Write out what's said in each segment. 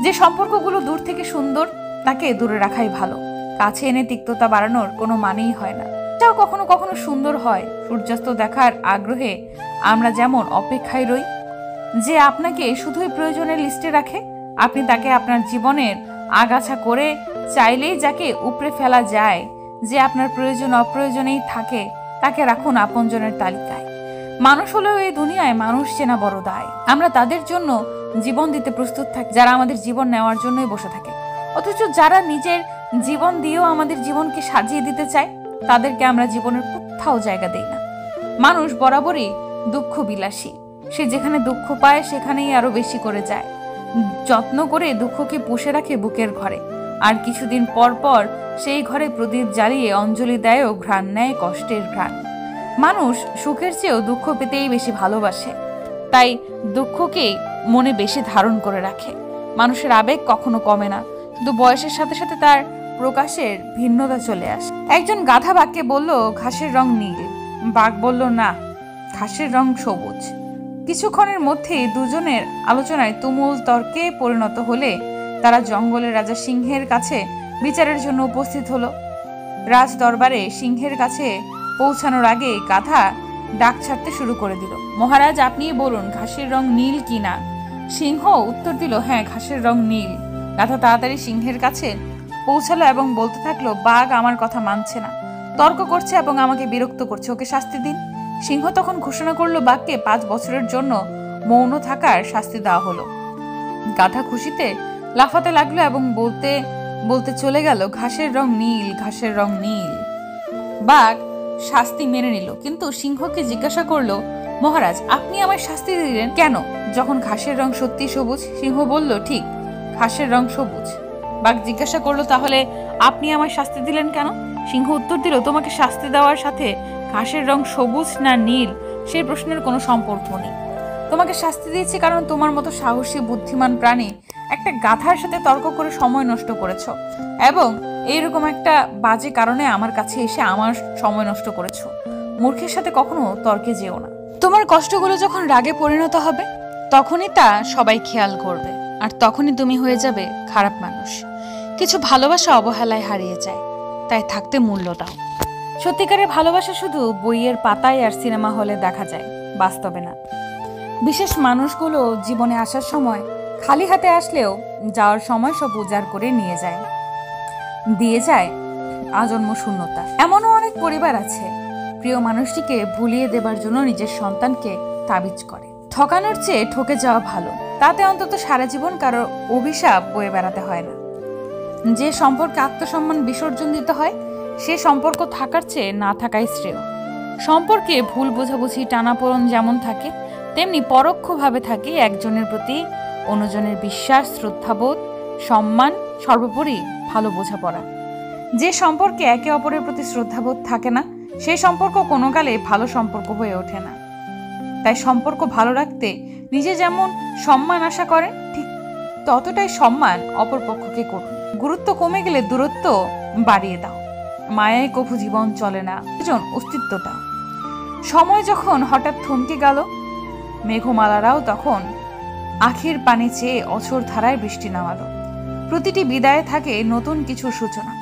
যে সম্পর্কগুলো দূর থেকে সুন্দর তাকে দূরে রাখাই ভালো। কাছে এনে তিক্ততা বাড়ানোর কোনো মানেই হয় না। এটাও কখনো কখনো সুন্দর হয়। সূর্যাস্ত দেখার আগ্রহে আমরা যেমন অপেক্ষায় রই। যে আপনাকে শুধুই প্রয়োজনের লিস্টে রাখে, আপনি তাকে আপনার জীবনের আগাছা করে চাইলেই যাকে উপড়ে ফেলা যায়। যে আপনার প্রয়োজন অপ্রয়োজনেই থাকে তাকে রাখুন আপনজনের তালিকায়। মানুষ হলেও এই দুনিয়ায় মানুষ চেনা বড় দায়। আমরা তাদের জন্য জীবন দিতে প্রস্তুত থাকি যারা আমাদের জীবন নেওয়ার জন্যই বসে থাকে, অথচ যারা নিজের জীবন দিয়েও আমাদের জীবনকে সাজিয়ে দিতে চায় তাদেরকে আমরা জীবনের কোথাও জায়গা দেই না। মানুষ বরাবরই দুঃখ বিলাসী। সে যেখানে দুঃখ পায় সেখানেই আরো বেশি করে যায়। যত্ন করে দুঃখকে পুষে রাখে বুকের ঘরে, আর কিছুদিন পর পর সেই ঘরে প্রদীপ জ্বালিয়ে অঞ্জলি দেয়ও ঘ্রাণ নেয় কষ্টের ঘ্রাণ। মানুষ সুখের চেয়েও দুঃখ পেতেই বেশি ভালোবাসে, তাই দুঃখকেই মনে বেশি ধারণ করে রাখে। মানুষের আবেগ কখনো কমে না, কিন্তু বয়সের সাথে সাথে তার প্রকাশের ভিন্নতা চলে আসে। একজন গাধা বাঘকে বলল ঘাসের রং নীল। বাঘ বলল না, ঘাসের রং সবুজ। কিছুক্ষণের মধ্যেই দুজনের আলোচনায় তুমুল তর্কে পরিণত হলে তারা জঙ্গলের রাজা সিংহের কাছে বিচারের জন্য উপস্থিত হলো। রাজ দরবারে সিংহের কাছে পৌঁছানোর আগে গাধা ডাক ছাড়তে শুরু করে দিল, মহারাজ আপনিই বলুন ঘাসের রং নীল কি না। সিংহ উত্তর দিল, হ্যাঁ ঘাসের রং নীল। গাধা তাড়াতাড়ি সিংহের কাছে পৌঁছালো এবং বলতে থাকলো, বাঘ আমার কথা মানছে না, তর্ক করছে এবং আমাকে বিরক্ত করছে, ওকে শাস্তি দিন। সিংহ তখন ঘোষণা করলো বাঘকে 5 বছরের জন্য মৌন থাকার শাস্তি দেওয়া হলো। গাধা খুশিতে লাফাতে লাগলো এবং বলতে বলতে চলে গেল, ঘাসের রং নীল, ঘাসের রং নীল। বাঘ শাস্তি মেনে নিল, কিন্তু সিংহকে জিজ্ঞাসা করলো, মহারাজ আপনি আমায় শাস্তি দিলেন কেন, যখন ঘাসের রং সত্যি সবুজ? সিংহ বলল, ঠিক, ঘাসের রং সবুজ। বাঘ জিজ্ঞাসা করলো, তাহলে আপনি আমায় শাস্তি দিলেন কেন? সিংহ উত্তর দিল, তোমাকে শাস্তি দেওয়ার সাথে ঘাসের রং সবুজ না নীল সেই প্রশ্নের কোনো সম্পর্ক নেই। তোমাকে শাস্তি দিয়েছি কারণ তোমার মতো সাহসী বুদ্ধিমান প্রাণী একটা গাধার সাথে তর্ক করে সময় নষ্ট করেছো, এবং এইরকম একটা বাজে কারণে আমার কাছে এসে আমার সময় নষ্ট করেছো। মূর্খের সাথে কখনো তর্কে যেও না। তোমার কষ্টগুলো যখন রাগে পরিণত হবে তখনই তা সবাই খেয়াল করবে, আর তখনই তুমি হয়ে যাবে খারাপ মানুষ। কিছু ভালোবাসা অবহেলায় হারিয়ে যায়, তাই থাকতে মূল্য দাও। সত্যিকারের ভালোবাসা শুধু বইয়ের পাতায় আর সিনেমা হলে দেখা যায়, বাস্তবে না। বিশেষ মানুষগুলো জীবনে আসার সময় খালি হাতে আসলেও যাওয়ার সময় সব উজাড় করে নিয়ে যায়, দিয়ে যায় আজন্ম শূন্যতা। এমনও অনেক পরিবার আছে প্রিয় মানুষটিকে ভুলিয়ে দেবার জন্য নিজের সন্তানকে তাবিজ করে। ঠকানোর চেয়ে ঠকে যাওয়া ভালো, তাতে অন্তত সারা জীবন কারো অভিশাপ বয়ে বেড়াতে হয় না। যে সম্পর্কে আত্মসম্মান বিসর্জন দিতে হয় সে সম্পর্ক থাকার চেয়ে না থাকাই শ্রেয়। সম্পর্কে ভুল বোঝাবুঝি টানাপোড়েন যেমন থাকে, তেমনি পরোক্ষভাবে থাকে একজনের প্রতি অন্যজনের বিশ্বাস, শ্রদ্ধাবোধ, সম্মান, সর্বোপরি ভালো বোঝাপড়া। যে সম্পর্কে একে অপরের প্রতি শ্রদ্ধাবোধ থাকে না সেই সম্পর্ক কোনো কালে ভালো সম্পর্ক হয়ে ওঠে না। তাই সম্পর্ক ভালো রাখতে নিজে যেমন সম্মান আশা করেন, ঠিক ততটাই সম্মান অপরপক্ষকে করুন। গুরুত্ব কমে গেলে দূরত্ব বাড়িয়ে দাও। মায়ায় কভু জীবন চলে না, অস্তিত্বটা। সময় যখন হঠাৎ থমকে গেল, মেঘমালারাও তখন আখির পানি চেয়ে অঝোর ধারায় বৃষ্টি নামালো। প্রতিটি বিদায়ে থাকে নতুন কিছুর সূচনা,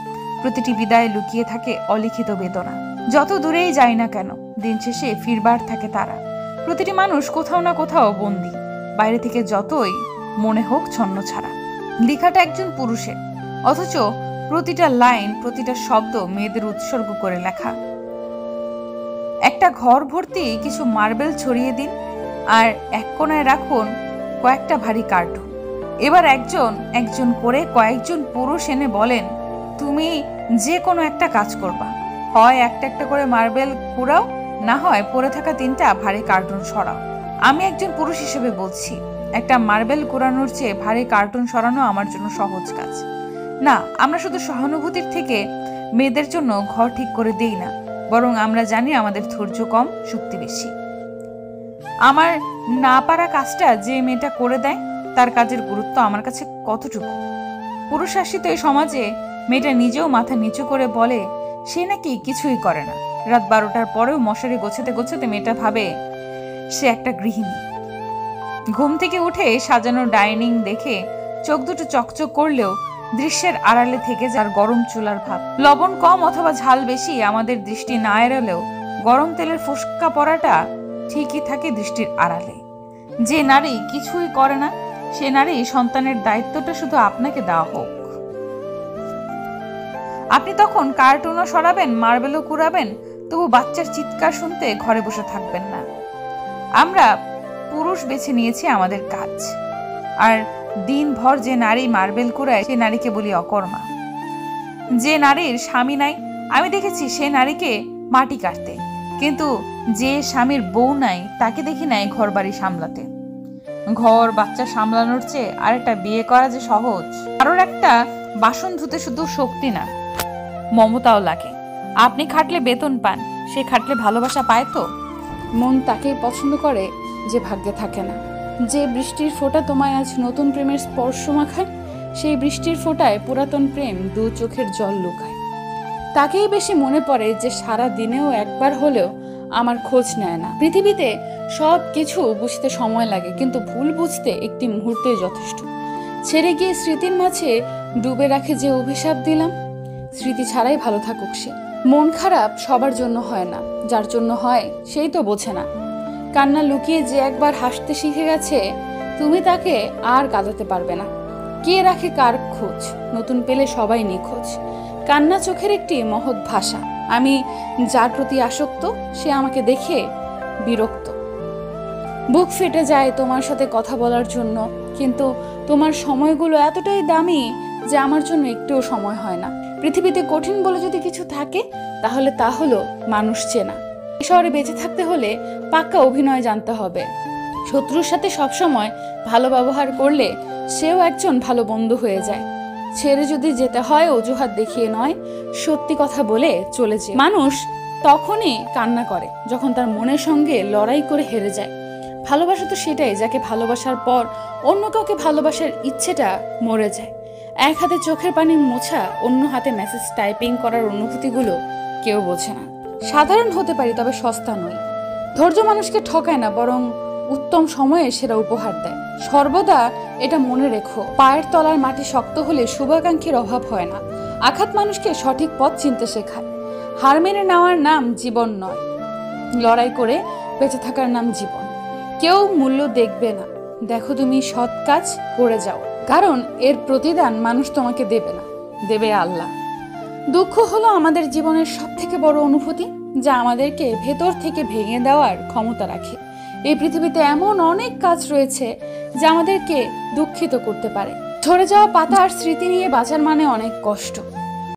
প্রতিটি বিদায়ে লুকিয়ে থাকে অলিখিত বেদনা। যত দূরেই যাই না কেন দিন শেষে ফিরবার থাকে তারা। প্রতিটি মানুষ কোথাও না কোথাও বন্দী, বাইরে থেকে যতই মনে হোক ছন্ন ছাড়া। লেখাটা একজন পুরুষের, অথচ প্রতিটা লাইন, প্রতিটা শব্দ মেয়েদের উৎসর্গ করে লেখা। একটা ঘর ভর্তি কিছু মার্বেল ছড়িয়ে দিন, আর এক কোণায় রাখুন কয়েকটা ভারী কার্টুন। এবার একজন একজন করে কয়েকজন পুরুষ এনে বলেন, তুমি যে কোনো একটা কাজ করবা, হয় একটা একটা করে মার্বেল কুড়াও, না হয় পড়ে থাকা 3টা ভারী কার্টুন সরাও। আমি একজন পুরুষ হিসেবে বলছি, একটা মার্বেল কুড়ানোর চেয়ে ভারী কার্টুন সরানো আমার জন্য সহজ কাজ না। আমরা শুধু সহানুভূতির থেকে মেয়েদের জন্য ঘর ঠিক করে দেই না, বরং আমরা জানি আমাদের ধৈর্য কম, শক্তি বেশি। আমার না পারা কাজটা যে মেয়েটা করে দেয় তার কাজের গুরুত্ব আমার কাছে কতটুকু। পুরুষ শাসিত এই সমাজে মেয়েটা নিজেও মাথা নিচু করে বলে সে নাকি কিছুই করে না। রাত 12টার পরেও মশারি গোছাতে গোছাতে মেয়েটা ভাবে সে একটা গৃহিণী। ঘুম থেকে উঠে সাজানো ডাইনিং দেখে চোখ দুটো চকচক করলেও দৃশ্যের আড়ালে থেকে যার গরম চুলার ভাব। লবণ কম অথবা ঝাল বেশি আমাদের দৃষ্টি না এড়ালেও গরম তেলের ফুসকা পড়াটা ঠিকই থাকে দৃষ্টির আড়ালে। যে নারী কিছুই করে না, সে নারী সন্তানের দায়িত্বটা শুধু আপনাকে দেওয়া হোক। আপনি তখন কার্টুনও সরাবেন, মার্বেলও কুড়াবেন, তবু বাচ্চার চিৎকার শুনতে ঘরে বসে থাকবেন না। আমরা পুরুষ বেছে নিয়েছি আমাদের কাজ, আর দিনভর যে নারী মার্বেল কুড়ায় সে নারীকে বলি অকর্মা। যে নারীর স্বামী নাই, আমি দেখেছি সে নারীকে মাটি কাটতে, কিন্তু যে স্বামীর বউ নাই তাকে দেখি নাই ঘর বাড়ি সামলাতে। ঘর বাচ্চা সামলানোর চেয়ে আরেকটা বিয়ে করা যে সহজ। কারোর একটা বাসন ধুতে শুধু শক্তি না, মমতাও লাগে। আপনি খাটলে বেতন পান, সে খাটলে ভালোবাসা পায় তো। মন তাকেই পছন্দ করে যে ভাগ্যে থাকে না। যে বৃষ্টির ফোঁটা তোমায় আজ নতুন প্রেমের স্পর্শ মাখায়, সেই বৃষ্টির ফোঁটায় পুরাতন প্রেম দু চোখের জল লুকায়। তাকেই বেশি মনে পড়ে যে সারা দিনেও একবার হলেও আমার খোঁজ নেয় না। পৃথিবীতে সব কিছু বুঝতে সময় লাগে, কিন্তু ভুল বুঝতে একটি মুহূর্তে যথেষ্ট। ছেড়ে গিয়ে স্মৃতির মাঝে ডুবে রাখে যে অভিশাপ দিলাম, স্মৃতি ছাড়াই ভালো থাকুক সে। মন খারাপ সবার জন্য হয় না, যার জন্য হয় সেই তো বোঝে না। কান্না লুকিয়ে যে একবার হাসতে শিখে গেছে, তুমি তাকে আর কাঁদাতে পারবে না। কে রাখে কার খোঁজ, নতুন পেলে সবাই নিখোঁজ। কান্না চোখের একটি মহৎ ভাষা। আমি যার প্রতি আসক্ত সে আমাকে দেখে বিরক্ত। বুক ফেটে যায় তোমার সাথে কথা বলার জন্য, কিন্তু তোমার সময়গুলো এতটাই দামি যে আমার জন্য একটুও সময় হয় না। পৃথিবীতে কঠিন বলে যদি কিছু থাকে তাহলে তা হলো মানুষ চেনা। শহরে বেঁচে থাকতে হলে পাক্কা অভিনয় জানতে হবে। শত্রুর সাথে সবসময় ভালো ব্যবহার করলে সেও একজন ভালো বন্ধু হয়ে যায়। ছেড়ে যদি যেতে হয় অজুহাত দেখিয়ে নয়, সত্যি কথা বলে চলে যায়। মানুষ তখনই কান্না করে যখন তার মনের সঙ্গে লড়াই করে হেরে যায়। ভালোবাসা তো সেটাই, যাকে ভালোবাসার পর অন্য কাউকে ভালোবাসার ইচ্ছেটা মরে যায়। এক হাতে চোখের পানি মোছা, অন্য হাতে মেসেজ টাইপিং করার অনুভূতিগুলো কেউ বোঝে না। সাধারণ হতে পারি তবে সস্তা নই। ধৈর্য মানুষকে ঠকায় না, বরং উত্তম সময়ে সেরা উপহার দেয়। সর্বদা এটা মনে রেখো, পায়ের তলার মাটি শক্ত হলে শুভাকাঙ্ক্ষীর অভাব হয় না। আঘাত মানুষকে সঠিক পথ চিনতে শেখায়। হার মেনে নেওয়ার নাম জীবন নয়, লড়াই করে বেঁচে থাকার নাম জীবন। কেউ মূল্য দেখবে না, দেখো তুমি সৎ কাজ করে যাও, কারণ এর প্রতিদান মানুষ তোমাকে দেবে না, দেবে আল্লাহ। দুঃখ হলো আমাদের জীবনের সব থেকে বড় অনুভূতি, যা আমাদেরকে ভেতর থেকে ভেঙে দেওয়ার ক্ষমতা রাখে। এই পৃথিবীতে এমন অনেক কাজ রয়েছে যা আমাদেরকে দুঃখিত করতে পারে। ঝরে যাওয়া পাতা আর স্মৃতি নিয়ে বাঁচার মানে অনেক কষ্ট।